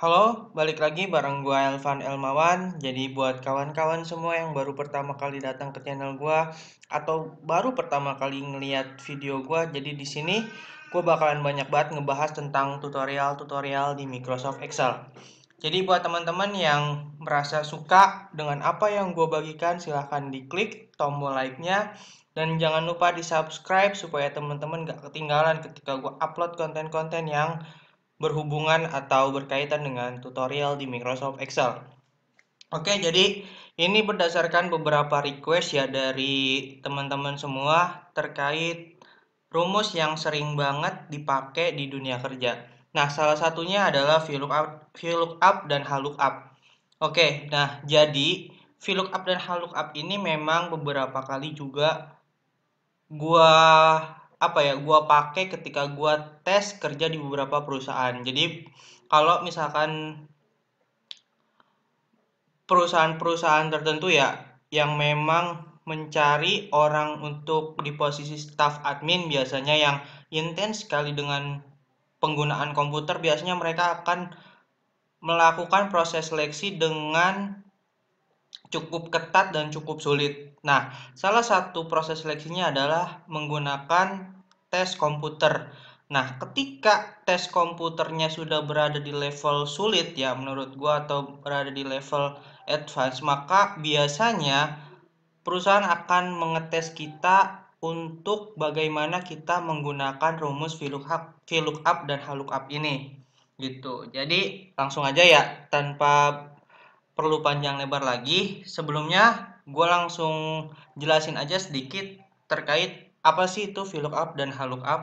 Halo, balik lagi bareng gua Elvan Elmawan. Jadi buat kawan-kawan semua yang baru pertama kali datang ke channel gua atau baru pertama kali ngeliat video gua, jadi di sini gua bakalan banyak banget ngebahas tentang tutorial-tutorial di Microsoft Excel. Jadi buat teman-teman yang merasa suka dengan apa yang gua bagikan, silahkan diklik tombol like-nya dan jangan lupa di-subscribe supaya teman-teman gak ketinggalan ketika gua upload konten-konten yang berhubungan atau berkaitan dengan tutorial di Microsoft Excel. Oke, jadi ini berdasarkan beberapa request ya dari teman-teman semua terkait rumus yang sering banget dipakai di dunia kerja. Nah, salah satunya adalah VLOOKUP dan HLOOKUP. Oke, nah jadi VLOOKUP dan HLOOKUP ini memang beberapa kali juga gua gua pakai ketika gua tes kerja di beberapa perusahaan. Jadi kalau misalkan perusahaan-perusahaan tertentu ya yang memang mencari orang untuk di posisi staff admin, biasanya yang intens sekali dengan penggunaan komputer, biasanya mereka akan melakukan proses seleksi dengan cukup ketat dan cukup sulit. Nah, salah satu proses seleksinya adalah menggunakan tes komputer. Nah, ketika tes komputernya sudah berada di level sulit ya menurut gua atau berada di level advance, maka biasanya perusahaan akan mengetes kita untuk bagaimana kita menggunakan rumus VLOOKUP dan HLOOKUP ini. Gitu. Jadi, langsung aja ya tanpa perlu panjang lebar lagi. Sebelumnya, gue langsung jelasin aja sedikit terkait apa sih itu VLOOKUP dan HLOOKUP.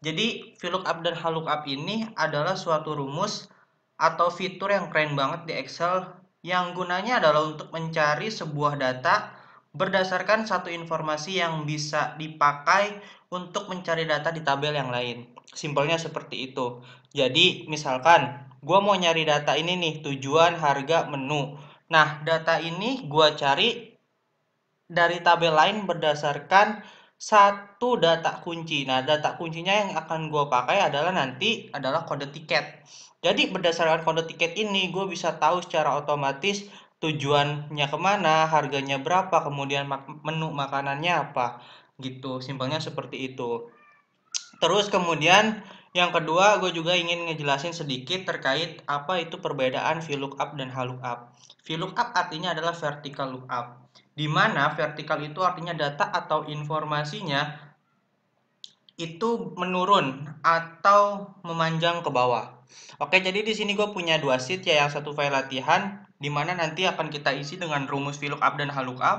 Jadi, VLOOKUP dan HLOOKUP ini adalah suatu rumus atau fitur yang keren banget di Excel yang gunanya adalah untuk mencari sebuah data berdasarkan satu informasi yang bisa dipakai untuk mencari data di tabel yang lain. Simpelnya seperti itu. Jadi, misalkan gue mau nyari data ini nih, tujuan, harga, menu. Nah, data ini gue cari dari tabel lain berdasarkan satu data kunci. Nah, data kuncinya yang akan gue pakai adalah kode tiket. Jadi, berdasarkan kode tiket ini, gue bisa tahu secara otomatis tujuannya kemana, harganya berapa, kemudian menu makanannya apa. Gitu, simpelnya seperti itu. Terus kemudian yang kedua, gue juga ingin ngejelasin sedikit terkait apa itu perbedaan VLOOKUP dan HLOOKUP. VLOOKUP artinya adalah vertical lookup, di mana vertical itu artinya data atau informasinya itu menurun atau memanjang ke bawah. Oke, jadi di sini gue punya dua sheet ya, yang satu file latihan, di mana nanti akan kita isi dengan rumus VLOOKUP dan HLOOKUP.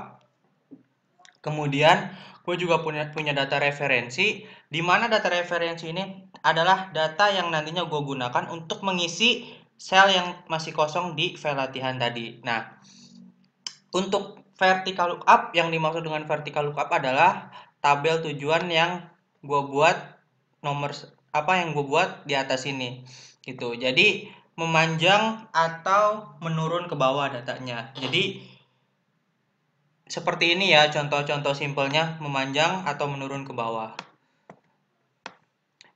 Kemudian gue juga punya data referensi, di mana data referensi ini adalah data yang nantinya gue gunakan untuk mengisi sel yang masih kosong di file latihan tadi. Nah, untuk vertical lookup, yang dimaksud dengan vertical lookup adalah tabel tujuan yang gue buat yang gue buat di atas ini gitu. Jadi memanjang atau menurun ke bawah datanya. Jadi seperti ini ya contoh-contoh simpelnya, memanjang atau menurun ke bawah.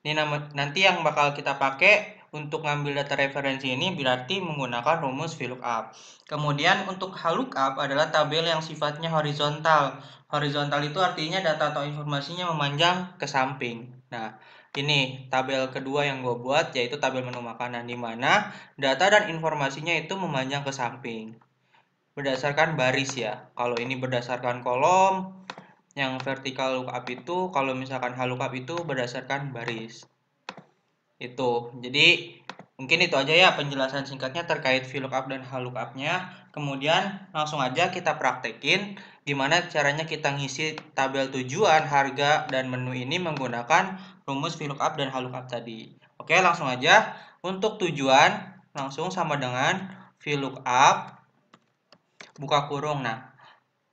Ini nanti yang bakal kita pakai untuk ngambil data referensi ini berarti menggunakan rumus VLOOKUP. Kemudian untuk HLOOKUP adalah tabel yang sifatnya horizontal. Horizontal itu artinya data atau informasinya memanjang ke samping. Nah, ini tabel kedua yang gue buat, yaitu tabel menu makanan, di mana data dan informasinya itu memanjang ke samping berdasarkan baris ya. Kalau ini berdasarkan kolom, yang vertical lookup itu, kalau misalkan HLOOKUP itu berdasarkan baris. Itu. Jadi mungkin itu aja ya penjelasan singkatnya terkait VLOOKUP dan HLOOKUP-nya. Kemudian langsung aja kita praktekin gimana caranya kita ngisi tabel tujuan, harga, dan menu ini menggunakan rumus VLOOKUP dan HLOOKUP tadi. Oke, langsung aja. Untuk tujuan langsung sama dengan VLOOKUP buka kurung. Nah,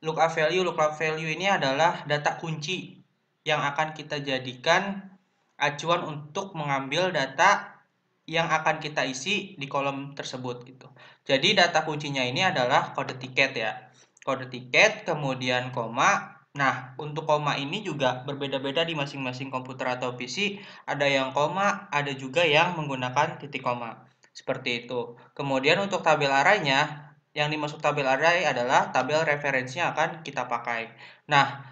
lookup value ini adalah data kunci yang akan kita jadikan acuan untuk mengambil data yang akan kita isi di kolom tersebut gitu. Jadi data kuncinya ini adalah kode tiket ya. Kode tiket, kemudian koma. Nah, untuk koma ini juga berbeda-beda di masing-masing komputer atau PC. Ada yang koma, ada juga yang menggunakan titik koma. Seperti itu. Kemudian untuk tabel arraynya, yang dimaksud tabel array adalah tabel referensinya akan kita pakai. Nah,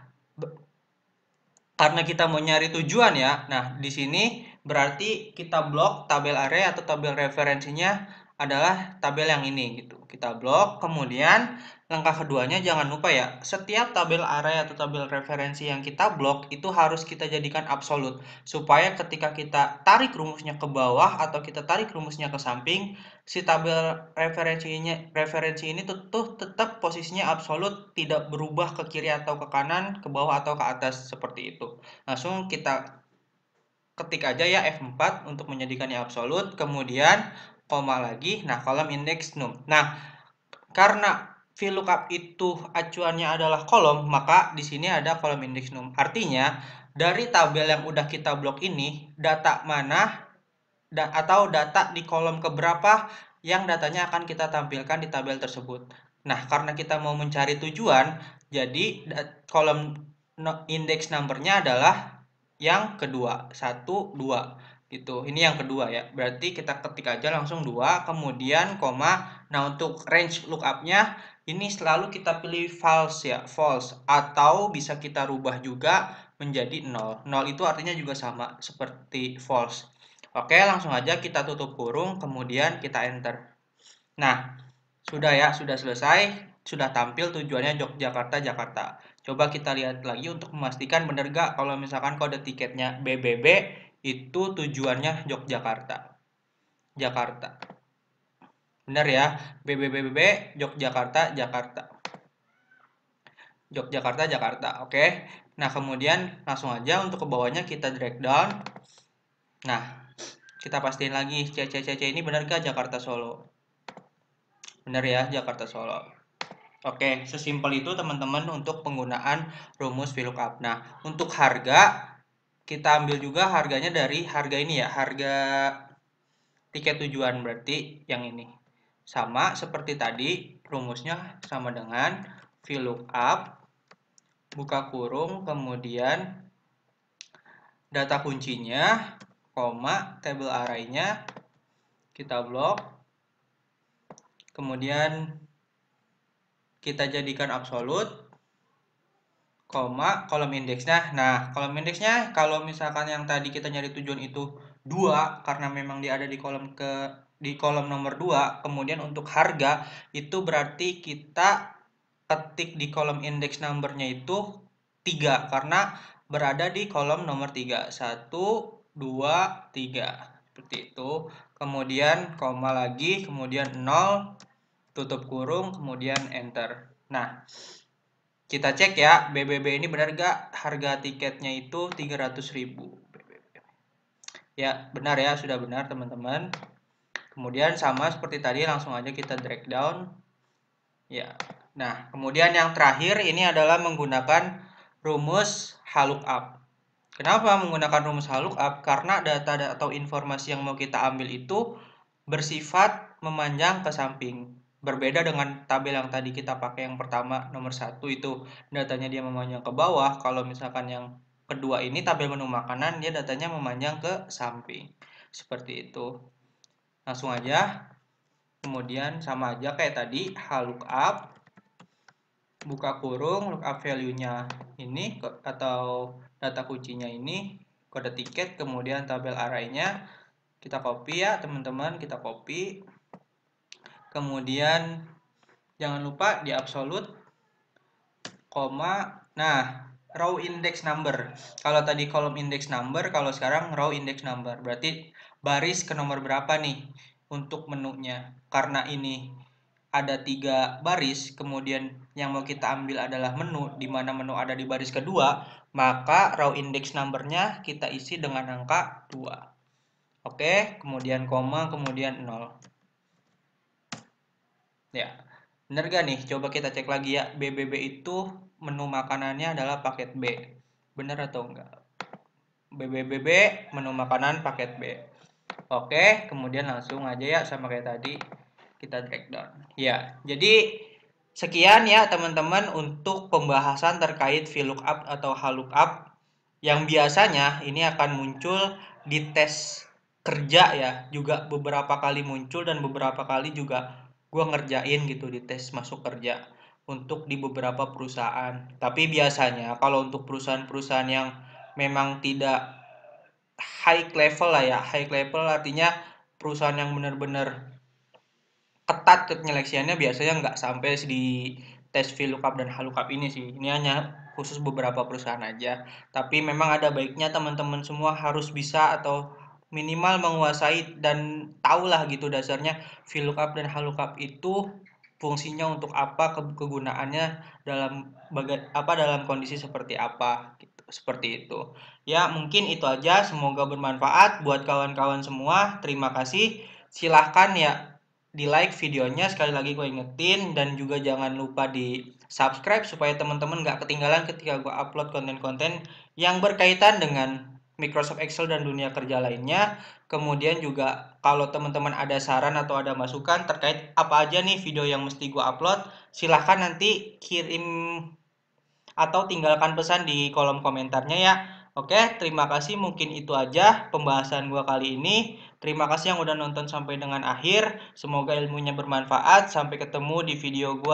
karena kita mau nyari tujuan ya. Nah, di sini berarti kita blok tabel array atau tabel referensinya adalah tabel yang ini gitu. Kita blok, kemudian langkah keduanya jangan lupa ya, setiap tabel array atau tabel referensi yang kita blok itu harus kita jadikan absolut supaya ketika kita tarik rumusnya ke bawah atau kita tarik rumusnya ke samping, si tabel referensi ini tuh tetap posisinya absolut, tidak berubah ke kiri atau ke kanan, ke bawah atau ke atas seperti itu. Langsung kita ketik aja ya F4 untuk menjadikannya absolut, kemudian koma lagi, nah kolom indeks num. Nah, karena VLOOKUP itu acuannya adalah kolom, maka di sini ada kolom indeks num. Artinya, dari tabel yang udah kita blok ini, data mana atau data di kolom keberapa yang datanya akan kita tampilkan di tabel tersebut. Nah, karena kita mau mencari tujuan, jadi kolom index number-nya adalah yang kedua, 1, 2 gitu. Ini yang kedua ya. Berarti kita ketik aja langsung 2, kemudian koma. Nah, untuk range lookup-nya ini selalu kita pilih false ya, false, atau bisa kita rubah juga menjadi 0. 0 itu artinya juga sama seperti false. Oke, langsung aja kita tutup kurung, kemudian kita enter. Nah, sudah ya, sudah selesai, sudah tampil tujuannya Yogyakarta, Jakarta. Coba kita lihat lagi untuk memastikan benar gak kalau misalkan kode tiketnya BBB itu tujuannya Yogyakarta, Jakarta. Benar ya, BBBB Yogyakarta, Jakarta. Yogyakarta, Jakarta. Oke. Nah, kemudian langsung aja untuk ke bawahnya kita drag down. Nah, kita pastiin lagi CCCC ini benar gak Jakarta Solo. Benar ya, Jakarta Solo. Oke, sesimpel itu teman-teman untuk penggunaan rumus VLOOKUP. Nah, untuk harga kita ambil juga harganya dari harga ini ya, harga tiket tujuan, berarti yang ini. Sama seperti tadi, rumusnya sama dengan VLOOKUP buka kurung, kemudian data kuncinya, koma, table array-nya kita blok, kemudian kita jadikan absolut, koma, kolom indeksnya. Nah, kolom indeksnya kalau misalkan yang tadi kita nyari tujuan itu 2 karena memang dia ada di kolom nomor 2, kemudian untuk harga itu berarti kita ketik di kolom indeks number-nya itu 3 karena berada di kolom nomor 3. 1 2 3 seperti itu. Kemudian koma lagi, kemudian 0, tutup kurung, kemudian enter. Nah, kita cek ya, BBB ini benar gak harga tiketnya itu 300.000. Ya, benar ya, sudah benar teman-teman. Kemudian sama seperti tadi, langsung aja kita drag down. Ya. Nah, kemudian yang terakhir ini adalah menggunakan rumus HLOOKUP. Kenapa menggunakan rumus HLOOKUP? Karena data atau informasi yang mau kita ambil itu bersifat memanjang ke samping. Berbeda dengan tabel yang tadi kita pakai yang pertama, nomor 1 itu datanya dia memanjang ke bawah. Kalau misalkan yang kedua ini tabel menu makanan, dia datanya memanjang ke samping. Seperti itu. Langsung aja. Kemudian sama aja kayak tadi, HLOOKUP buka kurung, lookup value-nya ini atau data kuncinya ini, kode tiket, kemudian tabel array-nya kita copy ya teman-teman, kita copy. Kemudian jangan lupa di absolute, koma. Nah, row index number. Kalau tadi kolom index number, kalau sekarang row index number. Berarti baris ke nomor berapa nih untuk menunya. Karena ini ada 3 baris, kemudian yang mau kita ambil adalah menu, di mana menu ada di baris kedua, maka row index number-nya kita isi dengan angka 2. Oke, kemudian koma, kemudian 0. Ya, bener gak nih? Coba kita cek lagi ya, BBB itu menu makanannya adalah paket B. Bener atau enggak? BBB menu makanan paket B. Oke, kemudian langsung aja ya sama kayak tadi kita drag down. Ya, jadi sekian ya teman-teman untuk pembahasan terkait VLOOKUP atau HLOOKUP yang biasanya ini akan muncul di tes kerja ya juga beberapa kali muncul dan beberapa kali juga gue ngerjain gitu di tes masuk kerja untuk di beberapa perusahaan. Tapi biasanya kalau untuk perusahaan-perusahaan yang memang tidak high level lah ya, high level artinya perusahaan yang benar-benar ketat penyeleksiannya biasanya nggak sampai di tes VLOOKUP dan HLOOKUP ini sih. Ini hanya khusus beberapa perusahaan aja. Tapi memang ada baiknya teman-teman semua harus bisa atau minimal menguasai dan tahulah gitu dasarnya VLOOKUP dan HLOOKUP itu fungsinya untuk apa, kegunaannya dalam dalam kondisi seperti apa gitu. Seperti itu. Ya, mungkin itu aja. Semoga bermanfaat buat kawan-kawan semua. Terima kasih. Silahkan ya di like videonya, sekali lagi gue ingetin, dan juga jangan lupa di subscribe supaya teman-teman gak ketinggalan ketika gue upload konten-konten yang berkaitan dengan Microsoft Excel dan dunia kerja lainnya. Kemudian juga kalau teman-teman ada saran atau ada masukan terkait apa aja nih video yang mesti gue upload, silahkan nanti kirim atau tinggalkan pesan di kolom komentarnya ya. Oke, terima kasih. Mungkin itu aja pembahasan gua kali ini. Terima kasih yang udah nonton sampai dengan akhir. Semoga ilmunya bermanfaat. Sampai ketemu di video gua